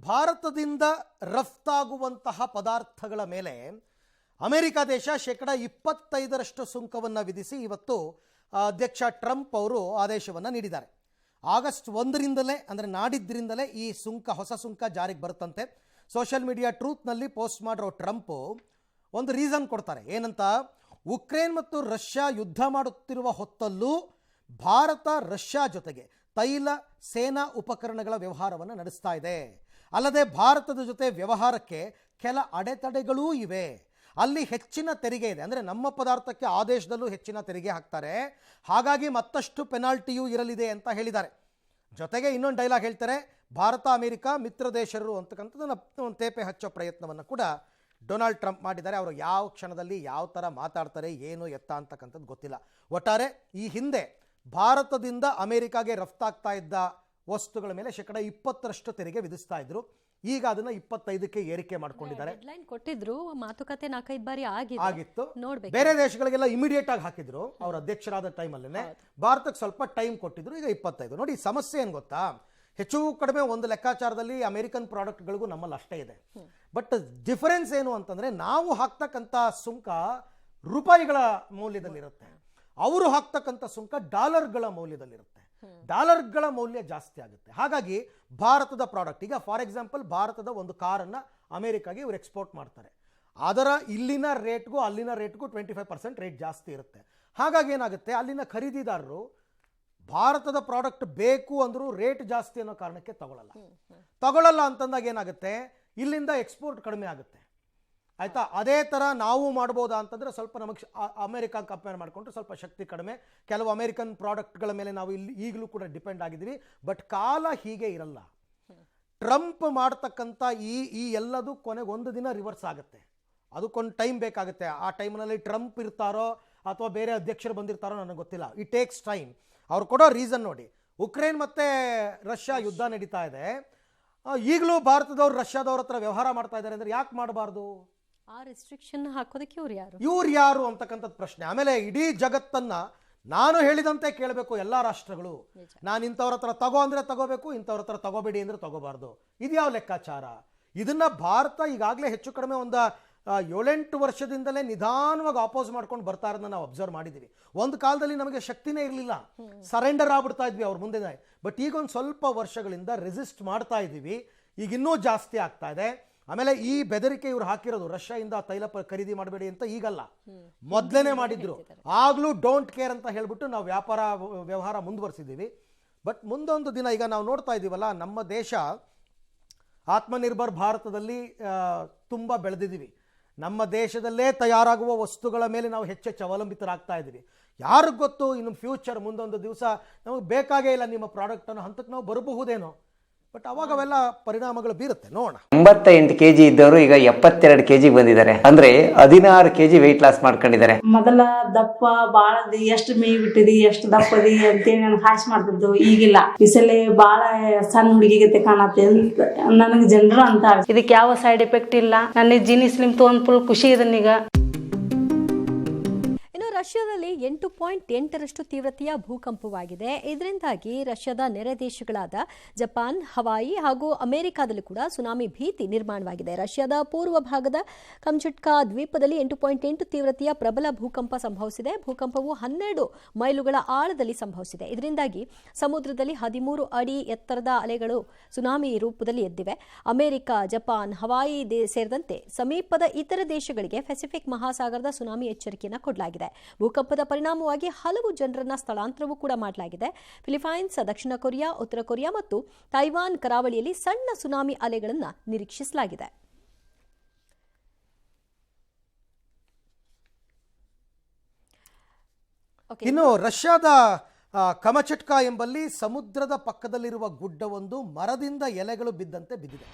ಭಾರತದಿಂದ ರಫ್ತಾಗುವಂತಹ ಪದಾರ್ಥಗಳ ಮೇಲೆ ಅಮೆರಿಕ ದೇಶ 25% ಸುಂಕವನ್ನು ವಿಧಿಸಿ ಇವತ್ತು ಅಧ್ಯಕ್ಷ ಟ್ರಂಪ್ ಅವರು ಆದೇಶವನ್ನು ನೀಡಿದ್ದಾರೆ. ಆಗಸ್ಟ್ 1ರಿಂದಲೇ ಅಂದರೆ ನಾಡಿದ್ದರಿಂದಲೇ ಈ ಹೊಸ ಸುಂಕ ಜಾರಿಗೆ ಬರುತ್ತಂತೆ. ಸೋಷಿಯಲ್ ಮೀಡಿಯಾ ಟ್ರೂತ್ನಲ್ಲಿ ಪೋಸ್ಟ್ ಮಾಡಿರೋ ಟ್ರಂಪ್ ಒಂದು ರೀಸನ್ ಕೊಡ್ತಾರೆ. ಏನಂತ, ಉಕ್ರೇನ್ ಮತ್ತು ರಷ್ಯಾ ಯುದ್ಧ ಮಾಡುತ್ತಿರುವ ಹೊತ್ತಲ್ಲೂ ಭಾರತ ರಷ್ಯಾ ಜೊತೆಗೆ ತೈಲ ಸೇನಾ ಉಪಕರಣಗಳ ವ್ಯವಹಾರವನ್ನು ನಡೆಸ್ತಾ ಇದೆ. ಅಲ್ಲದೆ ಭಾರತದ ಜೊತೆ ವ್ಯವಹಾರಕ್ಕೆ ಕೆಲ ಅಡೆತಡೆಗಳೂ ಇವೆ. ಅಲ್ಲಿ ಹೆಚ್ಚಿನ ತೆರಿಗೆ ಇದೆ, ಅಂದರೆ ನಮ್ಮ ಪದಾರ್ಥಕ್ಕೆ ಆ ದೇಶದಲ್ಲೂ ಹೆಚ್ಚಿನ ತೆರಿಗೆ ಹಾಕ್ತಾರೆ, ಹಾಗಾಗಿ ಮತ್ತಷ್ಟು ಪೆನಾಲ್ಟಿಯೂ ಇರಲಿದೆ ಅಂತ ಹೇಳಿದ್ದಾರೆ. ಜೊತೆಗೆ ಇನ್ನೊಂದು ಡೈಲಾಗ್ ಹೇಳ್ತಾರೆ, ಭಾರತ ಅಮೆರಿಕ ಮಿತ್ರ ದೇಶರು ಅಂತಕ್ಕಂಥದ್ದು ಒಂದು ತೇಪೆ ಹಚ್ಚೋ ಪ್ರಯತ್ನವನ್ನು ಕೂಡ ಡೊನಾಲ್ಡ್ ಟ್ರಂಪ್ ಮಾಡಿದ್ದಾರೆ. ಅವರು ಯಾವ ಕ್ಷಣದಲ್ಲಿ ಯಾವ ಥರ ಮಾತಾಡ್ತಾರೆ ಏನು ಎತ್ತ ಅಂತಕ್ಕಂಥದ್ದು ಗೊತ್ತಿಲ್ಲ. ಒಟ್ಟಾರೆ ಈ ಹಿಂದೆ ಭಾರತದಿಂದ ಅಮೆರಿಕಾಗೆ ರಫ್ತಾಗ್ತಾ ಇದ್ದ ವಸ್ತುಗಳ ಮೇಲೆ 20% ತೆರಿಗೆ ವಿಧಿಸ್ತಾ ಇದ್ರು. ಈಗ ಅದನ್ನ 25ಕ್ಕೆ ಏರಿಕೆ ಮಾಡ್ಕೊಂಡಿದ್ದಾರೆ. ಕೊಟ್ಟಿದ್ರು, ಮಾತುಕತೆ 4-5 ಬಾರಿ ಆಗಿತ್ತು. ಬೇರೆ ದೇಶಗಳಿಗೆಲ್ಲ ಇಮಿಡಿಯೇಟ್ ಆಗಿ ಹಾಕಿದ್ರು. ಅವ್ರ ಅಧ್ಯಕ್ಷರಾದ ಟೈಮಲ್ಲೇ ಭಾರತಕ್ಕೆ ಸ್ವಲ್ಪ ಟೈಮ್ ಕೊಟ್ಟಿದ್ರು. ಈಗ 25. ನೋಡಿ, ಸಮಸ್ಯೆ ಏನು ಗೊತ್ತಾ, ಹೆಚ್ಚು ಕಡಿಮೆ ಒಂದು ಲೆಕ್ಕಾಚಾರದಲ್ಲಿ ಅಮೆರಿಕನ್ ಪ್ರಾಡಕ್ಟ್ಗಳಿಗೂ ನಮ್ಮಲ್ಲಿ ಅಷ್ಟೇ ಇದೆ. ಬಟ್ ಡಿಫರೆನ್ಸ್ ಏನು ಅಂತಂದ್ರೆ, ನಾವು ಹಾಕ್ತಕ್ಕಂಥ ಸುಂಕ ರೂಪಾಯಿಗಳ ಮೌಲ್ಯದಲ್ಲಿರುತ್ತೆ, ಅವರು ಹಾಕ್ತಕ್ಕಂಥ ಸುಂಕ ಡಾಲರ್ಗಳ ಮೌಲ್ಯದಲ್ಲಿರುತ್ತೆ. ಡಾಲರ್ಗಳ ಮೌಲ್ಯ ಜಾಸ್ತಿ ಆಗುತ್ತೆ. ಹಾಗಾಗಿ ಭಾರತದ ಪ್ರಾಡಕ್ಟ್, ಈಗ ಫಾರ್ ಎಕ್ಸಾಂಪಲ್ ಭಾರತದ ಒಂದು ಕಾರನ್ನು ಅಮೆರಿಕಾಗೆ ಇವರು ಎಕ್ಸ್ಪೋರ್ಟ್ ಮಾಡ್ತಾರೆ, ಅದರ ಇಲ್ಲಿನ ರೇಟ್ಗೂ ಅಲ್ಲಿನ ರೇಟ್ಗೂ 25% ರೇಟ್ ಜಾಸ್ತಿ ಇರುತ್ತೆ. ಹಾಗಾಗಿ ಏನಾಗುತ್ತೆ, ಅಲ್ಲಿನ ಖರೀದಿದಾರರು ಭಾರತದ ಪ್ರಾಡಕ್ಟ್ ಬೇಕು ಅಂದರೂ ರೇಟ್ ಜಾಸ್ತಿ ಅನ್ನೋ ಕಾರಣಕ್ಕೆ ತಗೊಳ್ಳಲ್ಲ ಅಂತಂದಾಗ ಏನಾಗುತ್ತೆ, ಇಲ್ಲಿಂದ ಎಕ್ಸ್ಪೋರ್ಟ್ ಕಡಿಮೆ ಆಗುತ್ತೆ. ಆಯಿತಾ, ಅದೇ ಥರ ನಾವು ಮಾಡ್ಬೋದಾ ಅಂತಂದರೆ ಸ್ವಲ್ಪ ನಮಗೆ ಅಮೆರಿಕಾ ಕಂಪೇರ್ ಮಾಡಿಕೊಂಡ್ರೆ ಸ್ವಲ್ಪ ಶಕ್ತಿ ಕಡಿಮೆ. ಕೆಲವು ಅಮೆರಿಕನ್ ಪ್ರಾಡಕ್ಟ್ಗಳ ಮೇಲೆ ನಾವು ಈಗಲೂ ಕೂಡ ಡಿಪೆಂಡ್ ಆಗಿದ್ದೀವಿ. ಬಟ್ ಕಾಲ ಹೀಗೆ ಇರಲ್ಲ. ಟ್ರಂಪ್ ಮಾಡ್ತಕ್ಕಂಥ ಈ ಎಲ್ಲದೂ ಕೊನೆಗೆ ಒಂದು ದಿನ ರಿವರ್ಸ್ ಆಗುತ್ತೆ. ಅದಕ್ಕೊಂದು ಟೈಮ್ ಬೇಕಾಗುತ್ತೆ. ಆ ಟೈಮ್ನಲ್ಲಿ ಟ್ರಂಪ್ ಇರ್ತಾರೋ ಅಥವಾ ಬೇರೆ ಅಧ್ಯಕ್ಷರು ಬಂದಿರ್ತಾರೋ ನನಗೆ ಗೊತ್ತಿಲ್ಲ. It takes time. ಅವ್ರು ಕೊಡೋ ರೀಸನ್ ನೋಡಿ, ಉಕ್ರೇನ್ ಮತ್ತು ರಷ್ಯಾ ಯುದ್ಧ ನಡೀತಾ ಇದೆ, ಈಗಲೂ ಭಾರತದವ್ರು ರಷ್ಯಾದವ್ರ ಹತ್ರ ವ್ಯವಹಾರ ಮಾಡ್ತಾ ಇದ್ದಾರೆ ಅಂದರೆ ಯಾಕೆ ಮಾಡಬಾರ್ದು? ಆ ರೆಸ್ಟ್ರಿಕ್ಷನ್ ಹಾಕೋದಕ್ಕೆ ಇವ್ರು ಯಾರು ಅಂತಕ್ಕಂಥದ್ದು ಪ್ರಶ್ನೆ. ಆಮೇಲೆ ಇಡೀ ಜಗತ್ತನ್ನ ನಾನು ಹೇಳಿದಂತೆ ಕೇಳಬೇಕು ಎಲ್ಲ ರಾಷ್ಟ್ರಗಳು. ನಾನು ಇಂಥವ್ರ ಹತ್ರ ತಗೋ ಅಂದ್ರೆ ತಗೋಬೇಕು, ಇಂಥವ್ರ ಹತ್ರ ತಗೋಬೇಡಿ ಅಂದ್ರೆ ತಗೋಬಾರ್ದು. ಇದು ಯಾವ ಲೆಕ್ಕಾಚಾರ? ಇದನ್ನ ಭಾರತ ಈಗಾಗಲೇ ಹೆಚ್ಚು ಕಡಿಮೆ ಒಂದು 7-8 ವರ್ಷದಿಂದಲೇ ನಿಧಾನವಾಗಿ ಆಪೋಸ್ ಮಾಡ್ಕೊಂಡು ಬರ್ತಾ ಇರೋದನ್ನ ನಾವು ಅಬ್ಸರ್ವ್ ಮಾಡಿದ್ದೀವಿ. ಒಂದು ಕಾಲದಲ್ಲಿ ನಮಗೆ ಶಕ್ತಿನೇ ಇರಲಿಲ್ಲ, ಸರೆಂಡರ್ ಆಗ್ಬಿಡ್ತಾ ಇದ್ವಿ ಅವ್ರ ಮುಂದೆ. ಬಟ್ ಈಗ ಒಂದು ಸ್ವಲ್ಪ ವರ್ಷಗಳಿಂದ ರೆಸಿಸ್ಟ್ ಮಾಡ್ತಾ ಇದ್ದೀವಿ. ಈಗ ಇನ್ನೂ ಜಾಸ್ತಿ ಆಗ್ತಾ ಇದೆ. ಆಮೇಲೆ ಈ ಬೆದರಿಕೆ ಇವ್ರು ಹಾಕಿರೋದು ರಷ್ಯಾದಿಂದ ತೈಲ ಖರೀದಿ ಮಾಡಬೇಡಿ ಅಂತ ಈಗಲ್ಲ, ಮೊದಲೇನೆ ಮಾಡಿದ್ರು. ಆಗ್ಲೂ ಡೋಂಟ್ ಕೇರ್ ಅಂತ ಹೇಳ್ಬಿಟ್ಟು ನಾವು ವ್ಯವಹಾರ ಮುಂದುವರಿಸಿದ್ದೀವಿ. ಬಟ್ ಮುಂದೊಂದು ದಿನ ಈಗ ನಾವು ನೋಡ್ತಾ ಇದ್ದೀವಲ್ಲ, ನಮ್ಮ ದೇಶ ಆತ್ಮನಿರ್ಭರ್ ಭಾರತದಲ್ಲಿ ತುಂಬ ಬೆಳೆದಿದ್ದೀವಿ. ನಮ್ಮ ದೇಶದಲ್ಲೇ ತಯಾರಾಗುವ ವಸ್ತುಗಳ ಮೇಲೆ ನಾವು ಹೆಚ್ಚೆಚ್ಚು ಅವಲಂಬಿತರಾಗ್ತಾ ಇದ್ದೀವಿ. ಯಾರಿಗೂ ಗೊತ್ತು, ಇನ್ನು ಫ್ಯೂಚರ್ ಮುಂದೊಂದು ದಿವಸ ನಮಗೆ ಬೇಕಾಗೇ ಇಲ್ಲ ನಿಮ್ಮ ಪ್ರಾಡಕ್ಟ್ ಅನ್ನೋ ಹಂತಕ್ಕೆ ನಾವು ಬರಬಹುದೇನೋ. ಬಟ್ ಅವಾಗ ಅವೆಲ್ಲ ಪರಿಣಾಮಗಳು ಬೀರುತ್ತೆ. ನೋಡೋಣ. 88 kg ಇದ್ದವರು ಈಗ 72 kg ಬಂದಿದ್ದಾರೆ. ಅಂದ್ರೆ 16 kg ವೆಯ್ಟ್ ಲಾಸ್ ಮಾಡ್ಕೊಂಡಿದ್ದಾರೆ. ಮೊದಲ ದಪ್ಪ ಬಾಳದಿ, ಎಷ್ಟು ಮೇಯ್ ಬಿಟ್ಟಿದಿ, ಎಷ್ಟು ದಪ್ಪದಿ ಅಂತೇಳಿ ನನ್ಗೆ ಹಾಸ್ ಮಾಡ್ತಿದ್ದು. ಈಗಿಲ್ಲ, ಈ ಸಲ ಬಾಳ ಸಣ್ಣ ಹುಡುಗಿಗತೆ ಕಾಣತ್ತೆ ನನಗೆ ಜನರು ಅಂತ. ಇದಕ್ಕೆ ಯಾವ ಸೈಡ್ ಎಫೆಕ್ಟ್ ಇಲ್ಲ. ನನಗೆ ಜೀನಿ ಸ್ಲಿಮ್ ತೊಗೊಂಡ್ ಫುಲ್ ಖುಷಿ ಇದನ್ನೀಗ. ರಷ್ಯಾದಲ್ಲಿ 8.8ರಷ್ಟು ತೀವ್ರತೆಯ ಭೂಕಂಪವಾಗಿದೆ. ಇದರಿಂದಾಗಿ ರಷ್ಯಾದ ನೆರೆ ದೇಶಗಳಾದ ಜಪಾನ್, ಹವಾಯಿ ಹಾಗೂ ಅಮೆರಿಕಾದಲ್ಲಿ ಕೂಡ ಸುನಾಮಿ ಭೀತಿ ನಿರ್ಮಾಣವಾಗಿದೆ. ರಷ್ಯಾದ ಪೂರ್ವ ಭಾಗದ ಕಮ್ಚಟ್ಕಾ ದ್ವೀಪದಲ್ಲಿ 8.8 ತೀವ್ರತೆಯ ಪ್ರಬಲ ಭೂಕಂಪ ಸಂಭವಿಸಿದೆ. ಭೂಕಂಪವು 12 ಮೈಲುಗಳ ಆಳದಲ್ಲಿ ಸಂಭವಿಸಿದೆ. ಇದರಿಂದಾಗಿ ಸಮುದ್ರದಲ್ಲಿ 13 ಅಡಿ ಎತ್ತರದ ಅಲೆಗಳು ಸುನಾಮಿ ರೂಪದಲ್ಲಿ ಎದ್ದಿವೆ. ಅಮೆರಿಕ, ಜಪಾನ್, ಹವಾಯಿ ಸೇರಿದಂತೆ ಸಮೀಪದ ಇತರ ದೇಶಗಳಿಗೆ ಪೆಸಿಫಿಕ್ ಮಹಾಸಾಗರದ ಸುನಾಮಿ ಎಚ್ಚರಿಕೆಯನ್ನು ಕೊಡಲಾಗಿದೆ. ಭೂಕಂಪದ ಪರಿಣಾಮವಾಗಿ ಹಲವು ಜನರನ್ನ ಸ್ಥಳಾಂತರವೂ ಕೂಡ ಮಾಡಲಾಗಿದೆ. ಫಿಲಿಪೈನ್ಸ್, ದಕ್ಷಿಣ ಕೊರಿಯಾ, ಉತ್ತರ ಕೊರಿಯಾ ಮತ್ತು ತೈವಾನ್ ಕರಾವಳಿಯಲ್ಲಿ ಸಣ್ಣ ಸುನಾಮಿ ಅಲೆಗಳನ್ನು ನಿರೀಕ್ಷಿಸಲಾಗಿದೆ. ಇನ್ನು ರಷ್ಯಾದ ಕಮಚಟ್ಕಾ ಎಂಬಲ್ಲಿ ಸಮುದ್ರದ ಪಕ್ಕದಲ್ಲಿರುವ ಗುಡ್ಡವೊಂದು ಮರದಿಂದ ಎಲೆಗಳು ಬಿದ್ದಂತೆ ಬಿದ್ದಿದೆ.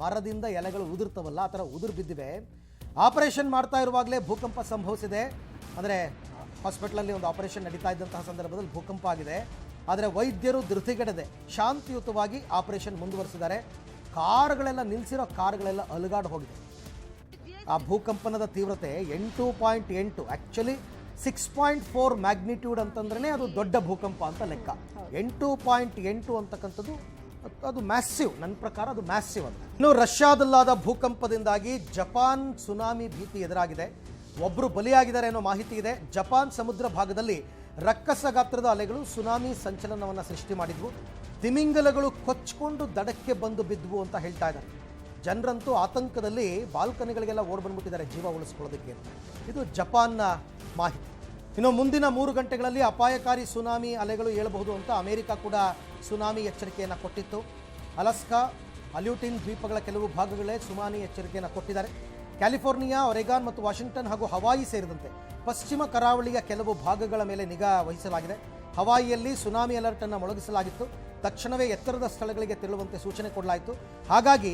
ಮರದಿಂದ ಎಲೆಗಳು ಉದುರ್ತವಲ್ಲ, ಆ ಥರ ಉದುರು ಬಿದ್ದಿವೆ. ಆಪರೇಷನ್ ಮಾಡ್ತಾ ಇರುವಾಗಲೇ ಭೂಕಂಪ ಸಂಭವಿಸಿದೆ. ಅಂದರೆ ಹಾಸ್ಪಿಟಲಲ್ಲಿ ಒಂದು ಆಪರೇಷನ್ ನಡೀತಾ ಇದ್ದಂತಹ ಸಂದರ್ಭದಲ್ಲಿ ಭೂಕಂಪ ಆಗಿದೆ. ಆದರೆ ವೈದ್ಯರು ಧೃತಿಗೆಡದೆ ಶಾಂತಿಯುತವಾಗಿ ಆಪರೇಷನ್ ಮುಂದುವರಿಸಿದ್ದಾರೆ. ನಿಲ್ಲಿಸಿರೋ ಕಾರುಗಳೆಲ್ಲ ಅಲುಗಾಡಿ ಹೋಗಿದೆ. ಆ ಭೂಕಂಪನದ ತೀವ್ರತೆ 8.8, ಆ್ಯಕ್ಚುಲಿ 6.4 ಮ್ಯಾಗ್ನಿಟ್ಯೂಡ್ ಅಂತಂದ್ರೆ ಅದು ದೊಡ್ಡ ಭೂಕಂಪ ಅಂತ ಲೆಕ್ಕ. 8.8 ಅಂತಕ್ಕಂಥದ್ದು ಅದು ಮ್ಯಾಸಿವ್, ನನ್ನ ಪ್ರಕಾರ ಅದು ಮ್ಯಾಸಿವ್ ಅಂತ. ಇನ್ನು ರಷ್ಯಾದಲ್ಲಾದ ಭೂಕಂಪದಿಂದಾಗಿ ಜಪಾನ್ ಸುನಾಮಿ ಭೀತಿ ಎದುರಾಗಿದೆ. ಒಬ್ಬರು ಬಲಿಯಾಗಿದ್ದಾರೆ ಅನ್ನೋ ಮಾಹಿತಿ ಇದೆ. ಜಪಾನ್ ಸಮುದ್ರ ಭಾಗದಲ್ಲಿ ರಕ್ಕಸ ಗಾತ್ರದ ಅಲೆಗಳು ಸುನಾಮಿ ಸಂಚಲನವನ್ನು ಸೃಷ್ಟಿ ಮಾಡಿದ್ವು. ತಿಮಿಂಗಲಗಳು ಕೊಚ್ಚಿಕೊಂಡು ದಡಕ್ಕೆ ಬಂದು ಬಿದ್ವು ಅಂತ ಹೇಳ್ತಾ ಇದ್ದಾರೆ. ಜನರಂತೂ ಆತಂಕದಲ್ಲಿ ಬಾಲ್ಕನಿಗಳಿಗೆಲ್ಲ ಓಡ್ ಬಂದ್ಬಿಟ್ಟಿದ್ದಾರೆ ಜೀವ ಉಳಿಸ್ಕೊಳ್ಳೋದಕ್ಕೆ ಅಂತ. ಇದು ಜಪಾನ್ನ ಮಾಹಿತಿ. ಇನ್ನು ಮುಂದಿನ 3 ಗಂಟೆಗಳಲ್ಲಿ ಅಪಾಯಕಾರಿ ಸುನಾಮಿ ಅಲೆಗಳು ಏಳಬಹುದು ಅಂತ ಅಮೆರಿಕ ಕೂಡ ಸುನಾಮಿ ಎಚ್ಚರಿಕೆಯನ್ನು ಕೊಟ್ಟಿತ್ತು. ಅಲಸ್ಕಾ, ಅಲ್ಯೂಟಿನ್ ದ್ವೀಪಗಳ ಕೆಲವು ಭಾಗಗಳೇ ಸುನಾಮಿ ಎಚ್ಚರಿಕೆಯನ್ನು ಕೊಟ್ಟಿದ್ದಾರೆ. ಕ್ಯಾಲಿಫೋರ್ನಿಯಾ, ಒರೆಗಾನ್ ಮತ್ತು ವಾಷಿಂಗ್ಟನ್ ಹಾಗೂ ಹವಾಯಿ ಸೇರಿದಂತೆ ಪಶ್ಚಿಮ ಕರಾವಳಿಯ ಕೆಲವು ಭಾಗಗಳ ಮೇಲೆ ನಿಗಾ ವಹಿಸಲಾಗಿದೆ. ಹವಾಯಿಯಲ್ಲಿ ಸುನಾಮಿ ಅಲರ್ಟ್ ಅನ್ನು ಮೊಳಗಿಸಲಾಗಿತ್ತು. ತಕ್ಷಣವೇ ಎತ್ತರದ ಸ್ಥಳಗಳಿಗೆ ತೆರಳುವಂತೆ ಸೂಚನೆ ಕೊಡಲಾಯಿತು. ಹಾಗಾಗಿ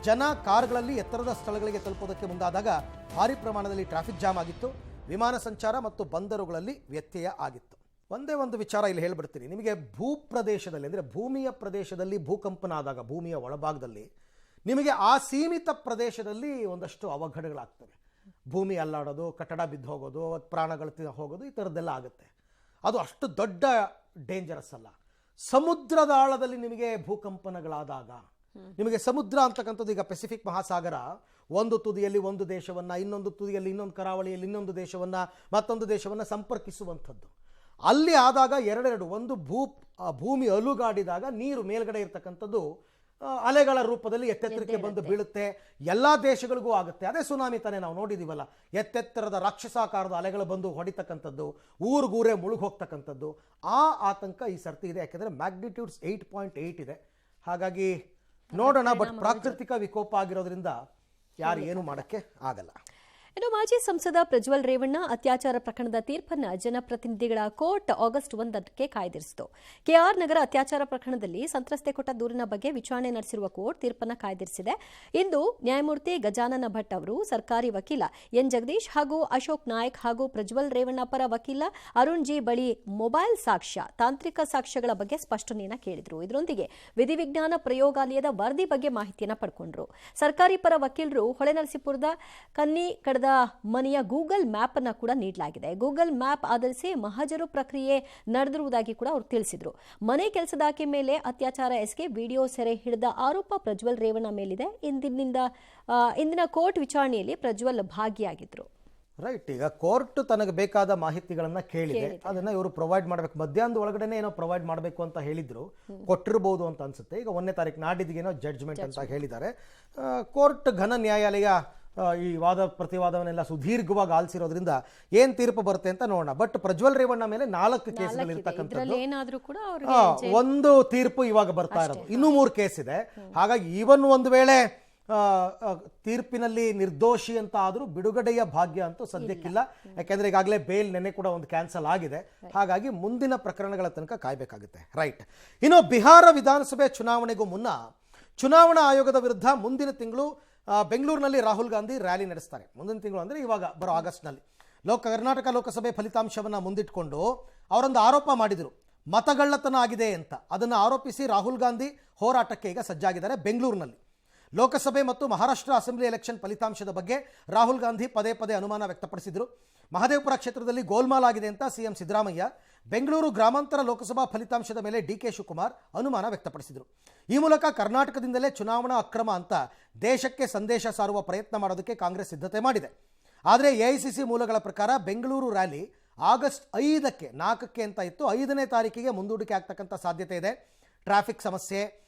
ಜನ ಕಾರುಗಳಲ್ಲಿ ಎತ್ತರದ ಸ್ಥಳಗಳಿಗೆ ತಲುಪೋದಕ್ಕೆ ಮುಂದಾದಾಗ ಭಾರಿ ಪ್ರಮಾಣದಲ್ಲಿ ಟ್ರಾಫಿಕ್ ಜಾಮ್ ಆಗಿತ್ತು. ವಿಮಾನ ಸಂಚಾರ ಮತ್ತು ಬಂದರುಗಳಲ್ಲಿ ವ್ಯತ್ಯಯ ಆಗಿತ್ತು. ಒಂದೇ ಒಂದು ವಿಚಾರ ಇಲ್ಲಿ ಹೇಳ್ಬಿಡ್ತೀನಿ ನಿಮಗೆ. ಭೂಪ್ರದೇಶದಲ್ಲಿ ಅಂದರೆ ಭೂಮಿಯ ಪ್ರದೇಶದಲ್ಲಿ ಭೂಕಂಪನ ಆದಾಗ ಭೂಮಿಯ ಒಳಭಾಗದಲ್ಲಿ ನಿಮಗೆ ಆ ಸೀಮಿತ ಪ್ರದೇಶದಲ್ಲಿ ಒಂದಷ್ಟು ಅವಘಡಗಳಾಗ್ತವೆ. ಭೂಮಿ ಅಲ್ಲಾಡೋದು, ಕಟ್ಟಡ ಬಿದ್ದು ಹೋಗೋದು, ಪ್ರಾಣಗಳು ಹೋಗೋದು, ಈ ಥರದ್ದೆಲ್ಲ ಆಗುತ್ತೆ. ಅದು ಅಷ್ಟು ದೊಡ್ಡ ಡೇಂಜರಸ್ ಅಲ್ಲ. ಸಮುದ್ರದ ಆಳದಲ್ಲಿ ನಿಮಗೆ ಭೂಕಂಪನಗಳಾದಾಗ ನಿಮಗೆ ಸಮುದ್ರ ಅಂತಕ್ಕಂಥದ್ದು ಈಗ ಪೆಸಿಫಿಕ್ ಮಹಾಸಾಗರ ಒಂದು ತುದಿಯಲ್ಲಿ ಒಂದು ದೇಶವನ್ನು, ಇನ್ನೊಂದು ತುದಿಯಲ್ಲಿ ಇನ್ನೊಂದು ಕರಾವಳಿಯಲ್ಲಿ ಇನ್ನೊಂದು ದೇಶವನ್ನು, ಮತ್ತೊಂದು ದೇಶವನ್ನು ಸಂಪರ್ಕಿಸುವಂಥದ್ದು. ಅಲ್ಲಿ ಆದಾಗ ಎರಡೆರಡು, ಒಂದು ಭೂಮಿ ಅಲುಗಾಡಿದಾಗ ನೀರು ಮೇಲ್ಗಡೆ ಇರ್ತಕ್ಕಂಥದ್ದು ಅಲೆಗಳ ರೂಪದಲ್ಲಿ ಎತ್ತೆತ್ತರಕ್ಕೆ ಬಂದು ಬೀಳುತ್ತೆ. ಎಲ್ಲ ದೇಶಗಳಿಗೂ ಆಗುತ್ತೆ. ಅದೇ ಸುನಾಮಿ ತಾನೇ ನಾವು ನೋಡಿದ್ದೀವಲ್ಲ, ಎತ್ತೆತ್ತರದ ರಾಕ್ಷಸಾಕಾರದ ಅಲೆಗಳು ಬಂದು ಹೊಡಿತಕ್ಕಂಥದ್ದು, ಊರಿಗೂರೇ ಮುಳುಗಿ ಹೋಗ್ತಕ್ಕಂಥದ್ದು. ಆ ಆತಂಕ ಈ ಸರ್ತಿ ಇದೆ. ಯಾಕೆಂದರೆ ಮ್ಯಾಗ್ನಿಟ್ಯೂಡ್ಸ್ 8.8 ಇದೆ. ಹಾಗಾಗಿ ನೋಡೋಣ. ಬಟ್ ಪ್ರಾಕೃತಿಕ ವಿಕೋಪ ಆಗಿರೋದ್ರಿಂದ ಯಾರು ಏನು ಮಾಡೋಕ್ಕೆ ಆಗಲ್ಲ. ಇನ್ನು ಮಾಜಿ ಸಂಸದ ಪ್ರಜ್ವಲ್ ರೇವಣ್ಣ ಅತ್ಯಾಚಾರ ಪ್ರಕರಣದ ತೀರ್ಪನ್ನು ಜನಪ್ರತಿನಿಧಿಗಳ ಕೋರ್ಟ್ ಆಗಸ್ಟ್ 1ಕ್ಕೆ ಕಾಯ್ದಿರಿಸಿತು. ಕೆಆರ್ ನಗರ ಅತ್ಯಾಚಾರ ಪ್ರಕರಣದಲ್ಲಿ ಸಂತ್ರಸ್ತೆ ಕೊಟ್ಟ ದೂರಿನ ಬಗ್ಗೆ ವಿಚಾರಣೆ ನಡೆಸಿರುವ ಕೋರ್ಟ್ ತೀರ್ಪನ್ನು ಕಾಯ್ದಿರಿಸಿದೆ. ಇಂದು ನ್ಯಾಯಮೂರ್ತಿ ಗಜಾನನ ಭಟ್ ಅವರು ಸರ್ಕಾರಿ ವಕೀಲ ಎನ್ ಜಗದೀಶ್ ಹಾಗೂ ಅಶೋಕ್ ನಾಯಕ್ ಹಾಗೂ ಪ್ರಜ್ವಲ್ ರೇವಣ್ಣ ಪರ ವಕೀಲ ಅರುಣ್ ಜಿ ಬಳಿ ಮೊಬೈಲ್ ಸಾಕ್ಷ್ಯ, ತಾಂತ್ರಿಕ ಸಾಕ್ಷ್ಯಗಳ ಬಗ್ಗೆ ಸ್ಪಷ್ಟನೆಯನ್ನು ಕೇಳಿದರು. ಇದರೊಂದಿಗೆ ವಿಧಿವಿಜ್ಞಾನ ಪ್ರಯೋಗಾಲಯದ ವರದಿ ಬಗ್ಗೆ ಮಾಹಿತಿಯನ್ನು ಪಡ್ಕೊಂಡ್ರು. ಸರ್ಕಾರಿ ಪರ ವಕೀಲರು ಹೊಳೆನರಸೀಪುರದ ಕನ್ನಿ ಕಡದ ಮನೆಯ ಗೂಗಲ್ ಮ್ಯಾಪ್ ಅನ್ನು ಕೂಡ ನೀಡಲಾಗಿದೆ. ಗೂಗಲ್ ಮ್ಯಾಪ್ ಆಧರಿಸಿ ಮಹಜರು ಪ್ರಕ್ರಿಯೆ ನಡೆದಿರುವುದಾಗಿ ಕೂಡ ಅವರು ತಿಳಿಸಿದರು. ಮನೆ ಕೆಲಸದಾಕೆ ಮೇಲೆ ಅತ್ಯಾಚಾರ ಎಸಗಿ ವಿಡಿಯೋ ಸೆರೆ ಹಿಡಿದ ಆರೋಪ ಪ್ರಜ್ವಲ್ ರೇವಣ್ಣ ಮೇಲಿದೆ. ಇಂದಿನ ಕೋರ್ಟ್ ವಿಚಾರಣೆಯಲ್ಲಿ ಪ್ರಜ್ವಲ್ ಭಾಗಿಯಾಗಿದ್ರು. ರೈಟ್. ಈಗ ಕೋರ್ಟ್ ತನಗೆ ಬೇಕಾದ ಮಾಹಿತಿಗಳನ್ನ ಕೇಳಿದೆ, ಅದನ್ನ ಇವರು ಪ್ರೊವೈಡ್ ಮಾಡಬೇಕು. ಮಧ್ಯಾಹ್ನದ ಒಳಗಡೆ ಏನೋ ಪ್ರೊವೈಡ್ ಮಾಡಬೇಕು ಅಂತ ಹೇಳಿದ್ರು, ಕೊಟ್ಟಿರಬಹುದು ಅಂತ ಅನ್ಸುತ್ತೆ. ಈಗ 1ನೇ ತಾರೀಕು ನಾಡಿದ್ದಿಗೇನೋ ಜಡ್ಜ್ಮೆಂಟ್ ಅಂತ ಹೇಳಿದ್ದಾರೆ. ಕೋರ್ಟ್ ಘನ ನ್ಯಾಯಾಲಯ ಈ ವಾದ ಪ್ರತಿವಾದವನ್ನೆಲ್ಲ ಸುದೀರ್ಘವಾಗಿ ಆಲಿಸಿರೋದ್ರಿಂದ ಏನ್ ತೀರ್ಪು ಬರುತ್ತೆ ಅಂತ ನೋಡೋಣ. ಬಟ್ ಪ್ರಜ್ವಲ್ ರೇವಣ್ಣ ಮೇಲೆ 4 ಕೇಸ್ಗಳು ಇರ್ತಕ್ಕಂಥದ್ದು. ಒಂದು ತೀರ್ಪು ಇವಾಗ ಬರ್ತಾ ಇರೋದು, ಇನ್ನೂ 3 ಕೇಸ್ ಇದೆ. ಹಾಗಾಗಿ ಈವನ್ ಒಂದು ವೇಳೆ ತೀರ್ಪಿನಲ್ಲಿ ನಿರ್ದೋಷಿ ಅಂತ ಆದ್ರೂ ಬಿಡುಗಡೆಯ ಭಾಗ್ಯ ಅಂತೂ ಸದ್ಯಕ್ಕಿಲ್ಲ. ಯಾಕೆಂದ್ರೆ ಈಗಾಗಲೇ ಬೇಲ್ ನೆನೆ ಕೂಡ ಒಂದು ಕ್ಯಾನ್ಸಲ್ ಆಗಿದೆ. ಹಾಗಾಗಿ ಮುಂದಿನ ಪ್ರಕರಣಗಳ ತನಕ ಕಾಯ್ಬೇಕಾಗುತ್ತೆ. ರೈಟ್. ಇನ್ನು ಬಿಹಾರ ವಿಧಾನಸಭೆ ಚುನಾವಣೆಗೂ ಮುನ್ನ ಚುನಾವಣಾ ಆಯೋಗದ ವಿರುದ್ಧ ಮುಂದಿನ ತಿಂಗಳು ಬೆಂಗಳೂರಿನಲ್ಲಿ ರಾಹುಲ್ ಗಾಂಧಿ ರ್ಯಾಲಿ ನಡೆಸ್ತಾರೆ. ಮುಂದಿನ ತಿಂಗಳು ಅಂದರೆ ಇವಾಗ ಬರೋ ಆಗಸ್ಟ್ನಲ್ಲಿ. ಕರ್ನಾಟಕ ಲೋಕಸಭೆ ಫಲಿತಾಂಶವನ್ನು ಮುಂದಿಟ್ಕೊಂಡು ಅವರೊಂದು ಆರೋಪ ಮಾಡಿದರು, ಮತಗಳ್ಳತನ ಆಗಿದೆ ಅಂತ. ಅದನ್ನು ಆರೋಪಿಸಿ ರಾಹುಲ್ ಗಾಂಧಿ ಹೋರಾಟಕ್ಕೆ ಈಗ ಸಜ್ಜಾಗಿದ್ದಾರೆ ಬೆಂಗಳೂರಿನಲ್ಲಿ. ಲೋಕಸಭೆ ಮತ್ತು ಮಹಾರಾಷ್ಟ್ರ ಅಸೆಂಬ್ಲಿ ಎಲೆಕ್ಷನ್ ಫಲಿತಾಂಶದ ಬಗ್ಗೆ ರಾಹುಲ್ ಗಾಂಧಿ ಪದೇ ಪದೇ ಅನುಮಾನ ವ್ಯಕ್ತಪಡಿಸಿದರು. ಮಹದೇವಪುರ ಕ್ಷೇತ್ರದಲ್ಲಿ ಗೋಲ್ಮಾಲ್ ಆಗಿದೆ ಅಂತ ಸಿಎಂ ಸಿದ್ದರಾಮಯ್ಯ, ಬೆಂಗಳೂರು ಗ್ರಾಮಾಂತರ ಲೋಕಸಭಾ ಫಲಿತಾಂಶದ ಮೇಲೆ ಡಿಕೆ ಶಿವಕುಮಾರ್ ಅನುಮಾನ ವ್ಯಕ್ತಪಡಿಸಿದರು. ಈ ಮೂಲಕ ಕರ್ನಾಟಕದಿಂದಲೇ ಚುನಾವಣಾ ಅಕ್ರಮ ಅಂತ ದೇಶಕ್ಕೆ ಸಂದೇಶ ಸಾರುವ ಪ್ರಯತ್ನ ಮಾಡೋದಕ್ಕೆ ಕಾಂಗ್ರೆಸ್ ಸಿದ್ಧತೆ ಮಾಡಿದೆ. ಆದರೆ ಎಐಸಿಸಿ ಮೂಲಗಳ ಪ್ರಕಾರ ಬೆಂಗಳೂರು ರ್ಯಾಲಿ ಆಗಸ್ಟ್ 5ಕ್ಕೆ 4ಕ್ಕೆ ಅಂತ ಇತ್ತು, 5ನೇ ತಾರೀಕಿಗೆ ಮುಂದೂಡಿಕೆ ಆಗ್ತಕ್ಕಂಥ ಸಾಧ್ಯತೆ ಇದೆ. ಟ್ರಾಫಿಕ್ ಸಮಸ್ಯೆ,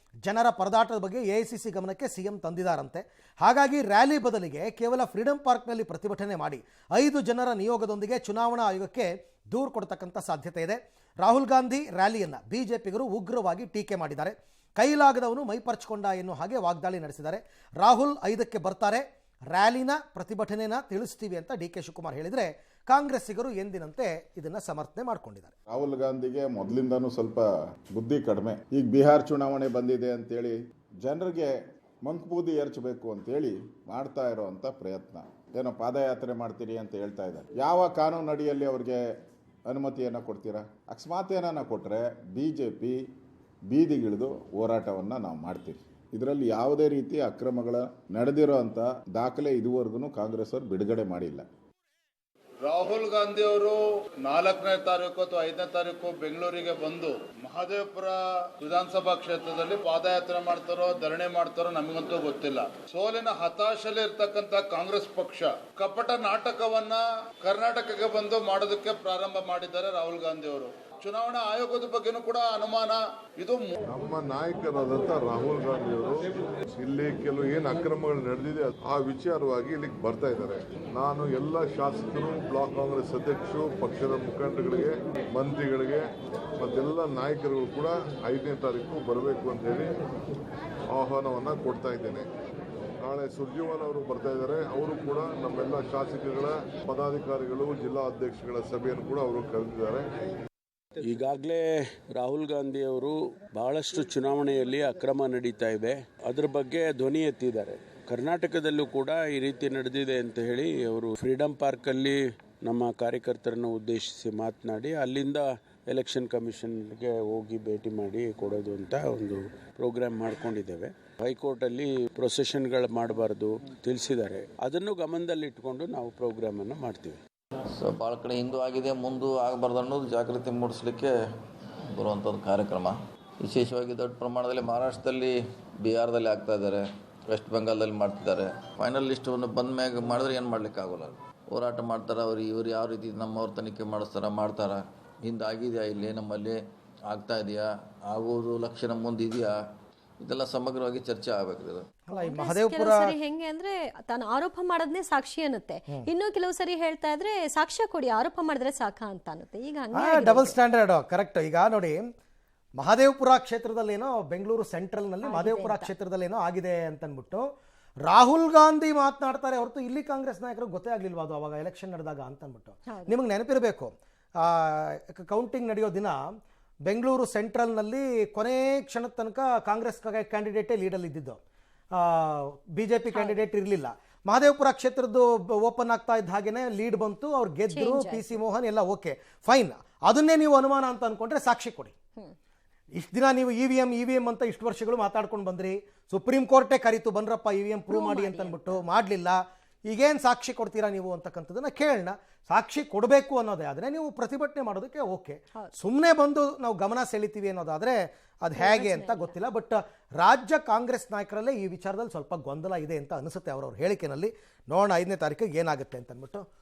ಜನರ ಪರದಾಟದ ಬಗ್ಗೆ ಎಐಸಿಸಿ ಗಮನಕ್ಕೆ ಸಿಎಂ ತಂದಿದ್ದಾರಂತೆ. ಹಾಗಾಗಿ ರ್ಯಾಲಿ ಬದಲಿಗೆ ಕೇವಲ ಫ್ರೀಡಂ ಪಾರ್ಕ್ನಲ್ಲಿ ಪ್ರತಿಭಟನೆ ಮಾಡಿ 5 ಜನರ ನಿಯೋಗದೊಂದಿಗೆ ಚುನಾವಣಾ ಆಯೋಗಕ್ಕೆ ದೂರು ಕೊಡ್ತಕ್ಕಂಥ ಸಾಧ್ಯತೆ ಇದೆ. ರಾಹುಲ್ ಗಾಂಧಿ ರ್ಯಾಲಿಯನ್ನು ಬಿಜೆಪಿಗರು ಉಗ್ರವಾಗಿ ಟೀಕೆ ಮಾಡಿದ್ದಾರೆ. ಕೈಲಾಗದವನು ಮೈಪರ್ಚ್ಕೊಂಡ ಎನ್ನುವ ಹಾಗೆ ವಾಗ್ದಾಳಿ ನಡೆಸಿದ್ದಾರೆ. ರಾಹುಲ್ 5ಕ್ಕೆ ಬರ್ತಾರೆ, ರ್ಯಾಲಿನ ಪ್ರತಿಭಟನೆನ ತಿಳಿಸ್ತೀವಿ ಅಂತ ಡಿಕೆ ಶಿವಕುಮಾರ್ ಹೇಳಿದರೆ ಕಾಂಗ್ರೆಸ್ಸಿಗರು ಎಂದಿನಂತೆ ಇದನ್ನು ಸಮರ್ಥನೆ ಮಾಡ್ಕೊಂಡಿದ್ದಾರೆ. ರಾಹುಲ್ ಗಾಂಧಿಗೆ ಮೊದಲಿಂದನೂ ಸ್ವಲ್ಪ ಬುದ್ಧಿ ಕಡಿಮೆ. ಈಗ ಬಿಹಾರ್ ಚುನಾವಣೆ ಬಂದಿದೆ ಅಂತೇಳಿ ಜನರಿಗೆ ಮಂಕುಬೂದಿ ಎರಚಬೇಕು ಅಂತೇಳಿ ಮಾಡ್ತಾ ಇರೋವಂಥ ಪ್ರಯತ್ನ. ಏನೋ ಪಾದಯಾತ್ರೆ ಮಾಡ್ತೀರಿ ಅಂತ ಹೇಳ್ತಾ ಇದ್ದಾರೆ. ಯಾವ ಕಾನೂನು ಅಡಿಯಲ್ಲಿ ಅವ್ರಿಗೆ ಅನುಮತಿಯನ್ನು ಕೊಡ್ತೀರಾ? ಅಕಸ್ಮಾತ್ ಏನಾನ ಕೊಟ್ಟರೆ ಬಿಜೆಪಿ ಬೀದಿಗಿಳಿದು ಹೋರಾಟವನ್ನು ನಾವು ಮಾಡ್ತೀವಿ. ಇದರಲ್ಲಿ ಯಾವುದೇ ರೀತಿ ಅಕ್ರಮಗಳ ನಡೆದಿರೋ ಅಂಥ ದಾಖಲೆ ಇದುವರೆಗೂ ಕಾಂಗ್ರೆಸ್ ಅವರು ಬಿಡುಗಡೆ ಮಾಡಿಲ್ಲ. ರಾಹುಲ್ ಗಾಂಧಿ ಅವರು 4ನೇ ತಾರೀಕು ಅಥವಾ 5ನೇ ತಾರೀಕು ಬೆಂಗಳೂರಿಗೆ ಬಂದು ಮಹದೇವಪುರ ವಿಧಾನಸಭಾ ಕ್ಷೇತ್ರದಲ್ಲಿ ಪಾದಯಾತ್ರೆ ಮಾಡ್ತಾರೋ ಧರಣಿ ಮಾಡ್ತಾರೋ ನಮಗಂತೂ ಗೊತ್ತಿಲ್ಲ. ಸೋಲಿನ ಹತಾಶೆಯಲ್ಲಿ ಇರ್ತಕ್ಕಂಥ ಕಾಂಗ್ರೆಸ್ ಪಕ್ಷ ಕಪಟ ನಾಟಕವನ್ನ ಕರ್ನಾಟಕಕ್ಕೆ ಬಂದು ಮಾಡೋದಕ್ಕೆ ಪ್ರಾರಂಭ ಮಾಡಿದ್ದಾರೆ ರಾಹುಲ್ ಗಾಂಧಿ ಅವರು. ಚುನಾವಣಾ ಆಯೋಗದ ಬಗ್ಗೆನೂ ಕೂಡ ಅನುಮಾನ. ಇದು ನಮ್ಮ ನಾಯಕರಾದಂಥ ರಾಹುಲ್ ಗಾಂಧಿ ಅವರು ಇಲ್ಲಿ ಕೆಲವು ಏನು ಅಕ್ರಮಗಳು ನಡೆದಿದೆ ಆ ವಿಚಾರವಾಗಿ ಇಲ್ಲಿಗೆ ಬರ್ತಾ ಇದ್ದಾರೆ. ನಾನು ಎಲ್ಲ ಶಾಸಕರು, ಬ್ಲಾಕ್ ಕಾಂಗ್ರೆಸ್ ಅಧ್ಯಕ್ಷರು, ಪಕ್ಷದ ಮುಖಂಡಗಳಿಗೆ, ಮಂತ್ರಿಗಳಿಗೆ ಮತ್ತೆಲ್ಲ ನಾಯಕರುಗಳು ಕೂಡ 5ನೇ ತಾರೀಕು ಬರಬೇಕು ಅಂತ ಹೇಳಿ ಆಹ್ವಾನವನ್ನು ಕೊಡ್ತಾ ಇದ್ದೇನೆ. ನಾಳೆ ಸುರ್ಜೇವಾಲ ಅವರು ಬರ್ತಾ ಇದ್ದಾರೆ. ಅವರು ಕೂಡ ನಮ್ಮೆಲ್ಲ ಶಾಸಕರುಗಳ ಪದಾಧಿಕಾರಿಗಳು, ಜಿಲ್ಲಾ ಅಧ್ಯಕ್ಷಗಳ ಸಭೆಯನ್ನು ಕೂಡ ಅವರು ಕರೆದಿದ್ದಾರೆ. ಈಗಾಗಲೇ ರಾಹುಲ್ ಗಾಂಧಿ ಅವರು ಬಹಳಷ್ಟು ಚುನಾವಣೆಯಲ್ಲಿ ಅಕ್ರಮ ನಡೀತಾ ಇದೆ, ಅದರ ಬಗ್ಗೆ ಧ್ವನಿ ಎತ್ತಿದ್ದಾರೆ. ಕರ್ನಾಟಕದಲ್ಲೂ ಕೂಡ ಈ ರೀತಿ ನಡೆದಿದೆ ಅಂತ ಹೇಳಿ ಅವರು ಫ್ರೀಡಂ ಪಾರ್ಕಲ್ಲಿ ನಮ್ಮ ಕಾರ್ಯಕರ್ತರನ್ನು ಉದ್ದೇಶಿಸಿ ಮಾತನಾಡಿ ಅಲ್ಲಿಂದ ಎಲೆಕ್ಷನ್ ಕಮಿಷನ್ಗೆ ಹೋಗಿ ಭೇಟಿ ಮಾಡಿ ಕೊಡೋದು ಅಂತ ಒಂದು ಪ್ರೋಗ್ರಾಮ್ ಮಾಡ್ಕೊಂಡಿದ್ದೇವೆ. ಹೈಕೋರ್ಟಲ್ಲಿ ಪ್ರೊಸೆಷನ್ಗಳು ಮಾಡಬಾರ್ದು ತಿಳಿಸಿದ್ದಾರೆ. ಅದನ್ನು ಗಮನದಲ್ಲಿ ಇಟ್ಕೊಂಡು ನಾವು ಪ್ರೋಗ್ರಾಮನ್ನು ಮಾಡ್ತೀವಿ. ಸೊ ಭಾಳ ಕಡೆ ಹಿಂದೂ ಆಗಿದೆ, ಮುಂದೂ ಆಗಬಾರ್ದು ಅನ್ನೋದು ಜಾಗೃತಿ ಮೂಡಿಸಲಿಕ್ಕೆ ಬರುವಂಥದ್ದು ಕಾರ್ಯಕ್ರಮ. ವಿಶೇಷವಾಗಿ ದೊಡ್ಡ ಪ್ರಮಾಣದಲ್ಲಿ ಮಹಾರಾಷ್ಟ್ರದಲ್ಲಿ, ಬಿಹಾರದಲ್ಲಿ ಆಗ್ತಾ ಇದ್ದಾರೆ, ವೆಸ್ಟ್ ಬೆಂಗಾಲದಲ್ಲಿ ಮಾಡ್ತಿದ್ದಾರೆ. ಫೈನಲ್ ಲಿಸ್ಟ್ ಒಂದು ಬಂದ ಮ್ಯಾಗ ಮಾಡಿದ್ರೆ ಏನು ಮಾಡ್ಲಿಕ್ಕೆ ಆಗೋಲ್ಲ. ಹೋರಾಟ ಮಾಡ್ತಾರೆ. ಇವ್ರು ಯಾವ ರೀತಿ ನಮ್ಮವ್ರ ತನಿಖೆ ಮಾಡ್ತಾರೆ. ಹಿಂದಾಗಿದೆಯಾ, ಇಲ್ಲಿ ನಮ್ಮಲ್ಲಿ ಆಗ್ತಾ ಇದೆಯಾ, ಆಗೋದು ಲಕ್ಷಣ ಮುಂದಿದೆಯಾ, ಇದೆಲ್ಲ ಸಮಗ್ರವಾಗಿ ಚರ್ಚೆ ಆಗಬೇಕು. ಅಲ್ಲ, ಈ ಮಹದೇವಪುರ ಸರಿ ಹೆಂಗೆ ಅಂದ್ರೆ ತಾನು ಆರೋಪ ಮಾಡೋದನ್ನೇ ಸಾಕ್ಷಿ ಅನ್ನುತ್ತೆ. ಇನ್ನು ಕೆಲವು ಸರಿ ಹೇಳ್ತಾ ಇದ್ರೆ ಸಾಕ್ಷ್ಯ ಕೊಡಿ, ಆರೋಪ ಮಾಡಿದ್ರೆ ಸಾಕ ಅಂತ ಅನ್ನುತ್ತೆ. ಈಗ ಡಬಲ್ ಸ್ಟ್ಯಾಂಡರ್ಡ್ ಕರೆಕ್ಟ್. ಈಗ ನೋಡಿ, ಮಹದೇವಪುರ ಕ್ಷೇತ್ರದಲ್ಲೇನೋ, ಬೆಂಗಳೂರು ಸೆಂಟ್ರಲ್ನಲ್ಲಿ ಮಹದೇವಪುರ ಕ್ಷೇತ್ರದಲ್ಲೇನೋ ಆಗಿದೆ ಅಂತನ್ಬಿಟ್ಟು ರಾಹುಲ್ ಗಾಂಧಿ ಮಾತನಾಡ್ತಾರೆ ಹೊರತು ಇಲ್ಲಿ ಕಾಂಗ್ರೆಸ್ ನಾಯಕರು ಗೊತ್ತೇ ಆಗ್ಲಿಲ್ವಾ ಅದು ಅವಾಗ ಎಲೆಕ್ಷನ್ ನಡೆದಾಗ ಅಂತನ್ಬಿಟ್ಟು. ನಿಮಗೆ ನೆನಪಿರಬೇಕು, ಕೌಂಟಿಂಗ್ ನಡೆಯೋ ದಿನ ಬೆಂಗಳೂರು ಸೆಂಟ್ರಲ್ನಲ್ಲಿ ಕೊನೆ ಕ್ಷಣದ ತನಕ ಕಾಂಗ್ರೆಸ್ ಕ್ಯಾಂಡಿಡೇಟೇ ಲೀಡಲ್ಲಿ ಇದ್ದಿದ್ದು, BJP ಕ್ಯಾಂಡಿಡೇಟ್ ಇರಲಿಲ್ಲ. ಮಹದೇವಪುರ ಕ್ಷೇತ್ರದ್ದು ಓಪನ್ ಆಗ್ತಾ ಇದ್ದ ಹಾಗೇನೆ ಲೀಡ್ ಬಂತು, ಅವ್ರು ಗೆದ್ರು, PC ಮೋಹನ್ ಎಲ್ಲ ಓಕೆ ಫೈನ್. ಅದನ್ನೇ ನೀವು ಅನುಮಾನ ಅಂತ ಅನ್ಕೊಂಡ್ರೆ ಸಾಕ್ಷಿ ಕೊಡಿ. ಇಷ್ಟು ದಿನ ನೀವು EVM ಅಂತ ಇಷ್ಟು ವರ್ಷಗಳು ಮಾತಾಡ್ಕೊಂಡು ಬಂದ್ರಿ. ಸುಪ್ರೀಂ ಕೋರ್ಟೇ ಕರೀತು, ಬನ್ರಪ್ಪ EVM ಪ್ರೂವ್ ಮಾಡಿ ಅಂತ ಅಂದ್ಬಿಟ್ಟು ಮಾಡಲಿಲ್ಲ. ಈಗೇನು ಸಾಕ್ಷಿ ಕೊಡ್ತೀರಾ ನೀವು ಅಂತಕ್ಕಂಥದ್ದನ್ನ ಕೇಳೋಣ. ಸಾಕ್ಷಿ ಕೊಡಬೇಕು ಅನ್ನೋದೇ ಆದರೆ ನೀವು ಪ್ರತಿಭಟನೆ ಮಾಡೋದಕ್ಕೆ ಓಕೆ. ಸುಮ್ಮನೆ ಬಂದು ನಾವು ಗಮನ ಸೆಳಿತೀವಿ ಅನ್ನೋದಾದರೆ ಅದು ಹೇಗೆ ಅಂತ ಗೊತ್ತಿಲ್ಲ. ಬಟ್ ರಾಜ್ಯ ಕಾಂಗ್ರೆಸ್ ನಾಯಕರಲ್ಲೇ ಈ ವಿಚಾರದಲ್ಲಿ ಸ್ವಲ್ಪ ಗೊಂದಲ ಇದೆ ಅಂತ ಅನಿಸುತ್ತೆ ಅವ್ರವ್ರ ಹೇಳಿಕೆನಲ್ಲಿ. ನೋಡೋಣ 5ನೇ ತಾರೀಕಿಗೆ ಏನಾಗುತ್ತೆ ಅಂತ ಅಂದ್ಬಿಟ್ಟು.